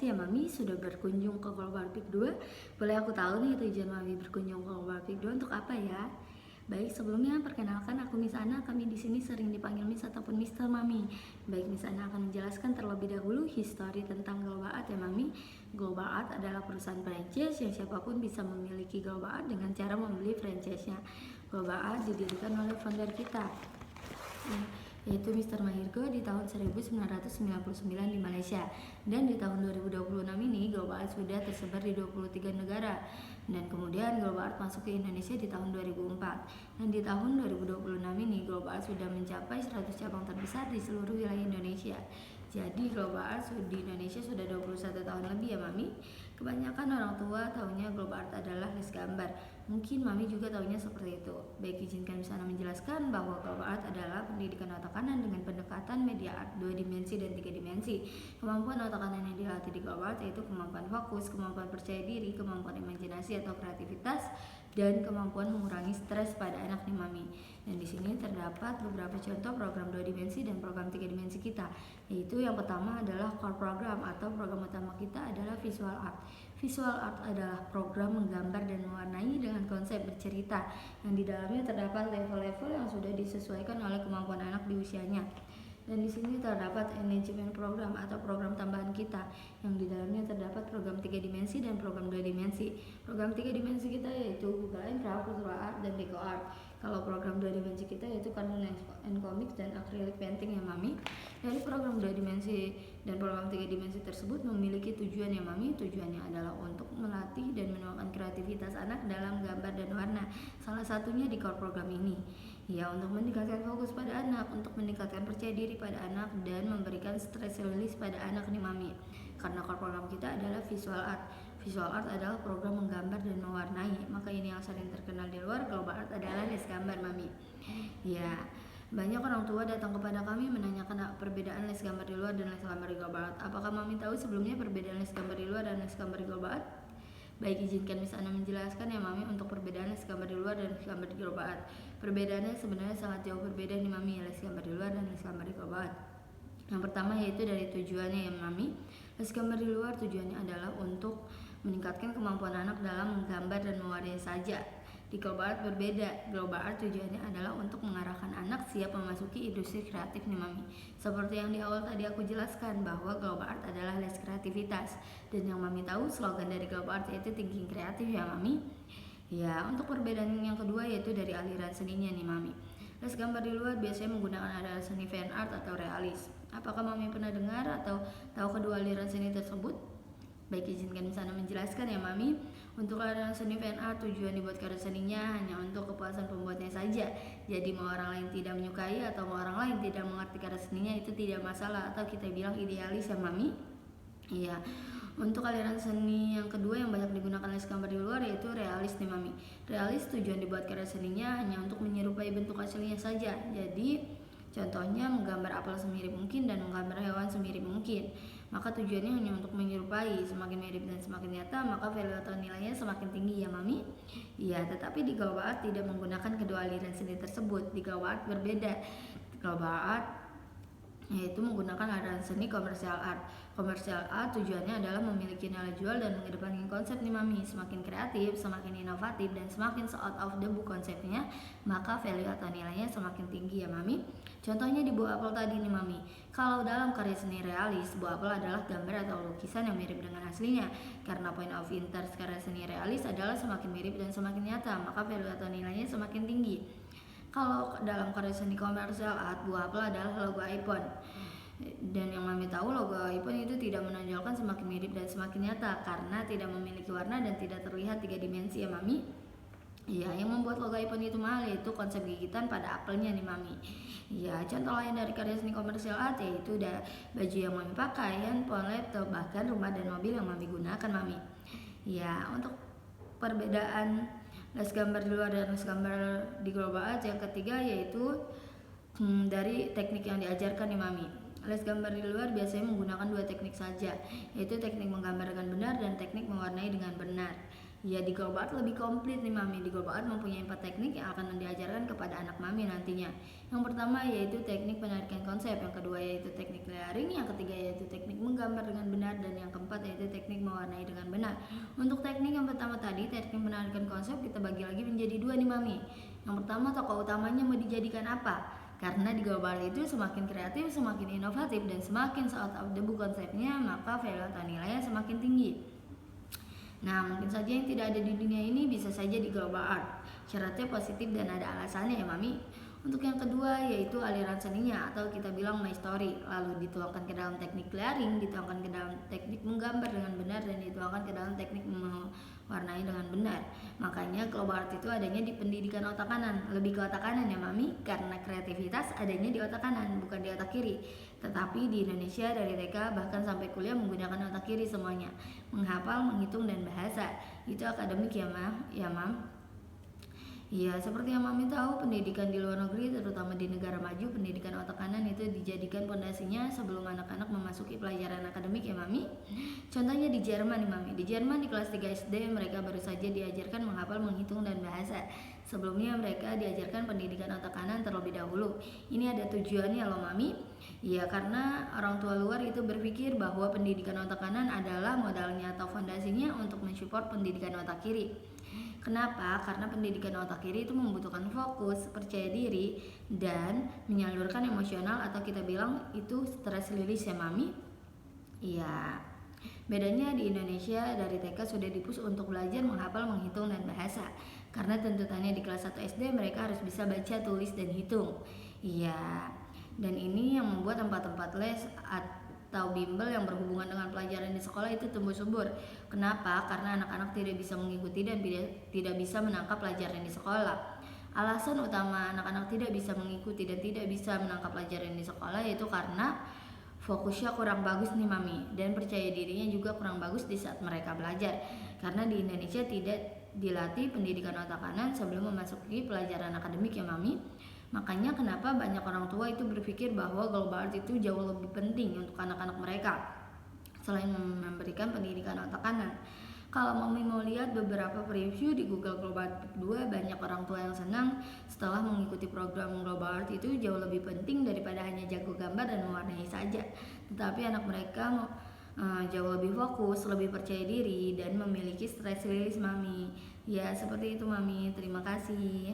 kasih ya Mami sudah berkunjung ke Global Peak 2. Boleh aku tahu nih tujuan Mami berkunjung ke Global Peak 2 untuk apa ya? Baik, sebelumnya perkenalkan aku Miss Ana. Kami di sini sering dipanggil Miss ataupun Mister Mami. Baik, Miss Ana akan menjelaskan terlebih dahulu histori tentang Global Art ya Mami. Global Art adalah perusahaan franchise yang siapapun bisa memiliki Global Art dengan cara membeli franchise-nya. Global Art didirikan oleh founder kita, yaitu Mr. Mahirgo di tahun 1999 di Malaysia, dan di tahun 2026 ini Global Art sudah tersebar di 23 negara, dan kemudian Global Art masuk ke Indonesia di tahun 2004, dan di tahun 2026 ini Global Art sudah mencapai 100 cabang terbesar di seluruh wilayah Indonesia. Jadi Global Art di Indonesia sudah 21 tahun lebih ya Mami. Kebanyakan orang tua taunya Global Art adalah les gambar. Mungkin Mami juga taunya seperti itu. Baik, izinkan Miss Ana menjelaskan bahwa Global Art adalah pendidikan otak kanan dengan pendekatan media art 2 dimensi dan 3 dimensi. Kemampuan otak kanan yang dilatih di Global Art yaitu kemampuan fokus, kemampuan percaya diri, kemampuan imajinasi atau kreativitas, dan kemampuan mengurangi stres pada anak nih Mami. Dan di sini terdapat beberapa contoh program 2 dimensi dan program 3 dimensi kita. Yaitu yang pertama adalah core program atau program utama kita adalah visual art. Visual art adalah program menggambar dan mewarnai dengan konsep bercerita yang di dalamnya terdapat level-level yang sudah disesuaikan oleh kemampuan anak di usianya. Dan di sini terdapat enhancement program atau program tambahan kita yang di dalamnya terdapat program 3 dimensi dan program 2 dimensi. Program 3 dimensi kita yaitu Google Infra, Visual Art, dan Deco Art. Kalau program 2 dimensi kita yaitu Cartoon and Comics dan Acrylic Painting ya Mami. Dari program 2 dimensi dan program 3 dimensi tersebut memiliki tujuan ya Mami. Tujuannya adalah untuk melatih dan menuangkan kreativitas anak dalam gambar dan warna. Salah satunya di core program ini. Ya, untuk meningkatkan fokus pada anak, untuk meningkatkan percaya diri pada anak, dan memberikan stress release pada anak nih Mami. Karena core program kita adalah visual art. Visual art adalah program menggambar dan mewarnai. Maka ini yang sering terkenal di luar. Global Art adalah les gambar Mami. Ya, banyak orang tua datang kepada kami menanyakan perbedaan les gambar di luar dan les gambar di Global Art. Apakah Mami tahu sebelumnya perbedaan les gambar di luar dan les gambar di Global Art? Baik, izinkan Miss Ana menjelaskan ya Mami untuk perbedaan les gambar di luar dan les gambar di Global Art. Perbedaannya sebenarnya sangat jauh berbeda nih Mami, les gambar di luar dan les gambar di Global Art. Yang pertama yaitu dari tujuannya ya Mami. Les gambar di luar tujuannya adalah untuk meningkatkan kemampuan anak dalam menggambar dan mewarnai saja. Di Global Art berbeda. Global Art tujuannya adalah untuk mengarahkan anak siap memasuki industri kreatif nih Mami. Seperti yang di awal tadi aku jelaskan bahwa Global Art adalah les kreativitas. Dan yang Mami tahu slogan dari Global Art yaitu thinking kreatif ya Mami. Ya, untuk perbedaan yang kedua yaitu dari aliran seninya nih Mami. Les gambar di luar biasanya menggunakan aliran seni fan art atau realis. Apakah Mami pernah dengar atau tahu kedua aliran seni tersebut? Baik, izinkan Miss Ana menjelaskan ya Mami. Untuk aliran seni fan art tujuan dibuat karya seninya hanya untuk kepuasan pembuatnya saja. Jadi mau orang lain tidak menyukai atau mau orang lain tidak mengerti karya seninya itu tidak masalah, atau kita bilang idealis ya Mami. Iya. Untuk aliran seni yang kedua yang banyak digunakan les gambar di luar yaitu realis nih Mami. Realis tujuan dibuat karya seninya hanya untuk menyerupai bentuk aslinya saja. Jadi contohnya menggambar apel semirip mungkin dan menggambar hewan semirip mungkin. Maka tujuannya hanya untuk menyerupai, semakin mirip dan semakin nyata maka value atau nilainya semakin tinggi ya Mami. Iya, tetapi di Global Art tidak menggunakan kedua aliran seni tersebut. Di Global Art berbeda. Global Art yaitu menggunakan aliran seni komersial art. Komersial art tujuannya adalah memiliki nilai jual dan mengedepankan konsep nih Mami. Semakin kreatif, semakin inovatif, dan semakin out of the book konsepnya, maka value atau nilainya semakin tinggi ya Mami. Contohnya di buah apel tadi nih Mami. Kalau dalam karya seni realis, buah apel adalah gambar atau lukisan yang mirip dengan aslinya. Karena point of interest karya seni realis adalah semakin mirip dan semakin nyata, maka value atau nilainya semakin tinggi. Kalau dalam karya seni komersial art, buah apel adalah logo iPhone. Dan yang Mami tahu logo iPhone itu tidak menonjolkan semakin mirip dan semakin nyata karena tidak memiliki warna dan tidak terlihat 3 dimensi ya Mami. Ya, yang membuat logo iPhone itu mahal yaitu konsep gigitan pada apelnya nih Mami. Ya, contoh lain dari karya seni komersial art yaitu baju yang Mami pakai, handphone, laptop, bahkan rumah dan mobil yang Mami gunakan Mami. Ya, untuk perbedaan les gambar di luar dan les gambar di Global Art yang ketiga yaitu dari teknik yang diajarkan nih Mami. Les gambar di luar biasanya menggunakan 2 teknik saja, yaitu teknik menggambar dengan benar dan teknik mewarnai dengan benar. Ya, di Global Art lebih komplit nih Mami. Di Global Art mempunyai 4 teknik yang akan diajarkan kepada anak Mami nantinya. Yang pertama yaitu teknik penarikan konsep, yang kedua yaitu teknik layering, yang ketiga yaitu teknik menggambar dengan benar, dan yang keempat yaitu teknik mewarnai dengan benar. Untuk teknik yang pertama tadi, teknik menarikan konsep, kita bagi lagi menjadi 2 nih Mami. Yang pertama, tokoh utamanya mau dijadikan apa? Karena di Global Art itu semakin kreatif, semakin inovatif, dan semakin out of the book konsepnya, maka value atau nilainya semakin tinggi. Nah, mungkin saja yang tidak ada di dunia ini bisa saja di Global Art. Syaratnya positif dan ada alasannya ya Mami. Untuk yang kedua yaitu aliran seninya atau kita bilang my story, lalu dituangkan ke dalam teknik layering, dituangkan ke dalam teknik menggambar dengan benar, dan dituangkan ke dalam teknik mewarnai dengan benar. Makanya Global Art itu adanya di pendidikan otak kanan, lebih ke otak kanan ya Mami, karena kreativitas adanya di otak kanan bukan di otak kiri. Tetapi di Indonesia dari TK bahkan sampai kuliah menggunakan otak kiri semuanya, menghafal, menghitung, dan bahasa. Itu akademik ya Mam. Ya, seperti yang Mami tahu, pendidikan di luar negeri, terutama di negara maju, pendidikan otak kanan itu dijadikan pondasinya sebelum anak-anak memasuki pelajaran akademik ya Mami. Contohnya di Jerman nih Mami. Di Jerman di kelas 3 SD mereka baru saja diajarkan menghafal, menghitung, dan bahasa. Sebelumnya mereka diajarkan pendidikan otak kanan terlebih dahulu. Ini ada tujuannya loh Mami. Ya, karena orang tua luar itu berpikir bahwa pendidikan otak kanan adalah modalnya atau fondasinya untuk mensupport pendidikan otak kiri. Kenapa? Karena pendidikan otak kiri itu membutuhkan fokus, percaya diri, dan menyalurkan emosional atau kita bilang itu stress release ya Mami. Iya. Bedanya di Indonesia dari TK sudah dipush untuk belajar menghafal, menghitung, dan bahasa. Karena tuntutannya di kelas 1 SD mereka harus bisa baca, tulis, dan hitung. Iya. Dan ini yang membuat tempat-tempat les atau bimbel yang berhubungan dengan pelajaran di sekolah itu tumbuh subur. Kenapa? Karena anak-anak tidak bisa mengikuti dan tidak bisa menangkap pelajaran di sekolah. Alasan utama anak-anak tidak bisa mengikuti dan tidak bisa menangkap pelajaran di sekolah yaitu karena fokusnya kurang bagus nih Mami, dan percaya dirinya juga kurang bagus di saat mereka belajar. Karena di Indonesia tidak dilatih pendidikan otak kanan sebelum memasuki pelajaran akademik ya Mami. Makanya kenapa banyak orang tua itu berpikir bahwa Global Art itu jauh lebih penting untuk anak-anak mereka selain memberikan pendidikan otak kanan. Kalau Mami mau lihat beberapa preview di Google Global Art 2, banyak orang tua yang senang setelah mengikuti program Global Art itu jauh lebih penting daripada hanya jago gambar dan mewarnai saja. Tetapi anak mereka jauh lebih fokus, lebih percaya diri, dan memiliki stress release Mami. Ya, seperti itu Mami. Terima kasih.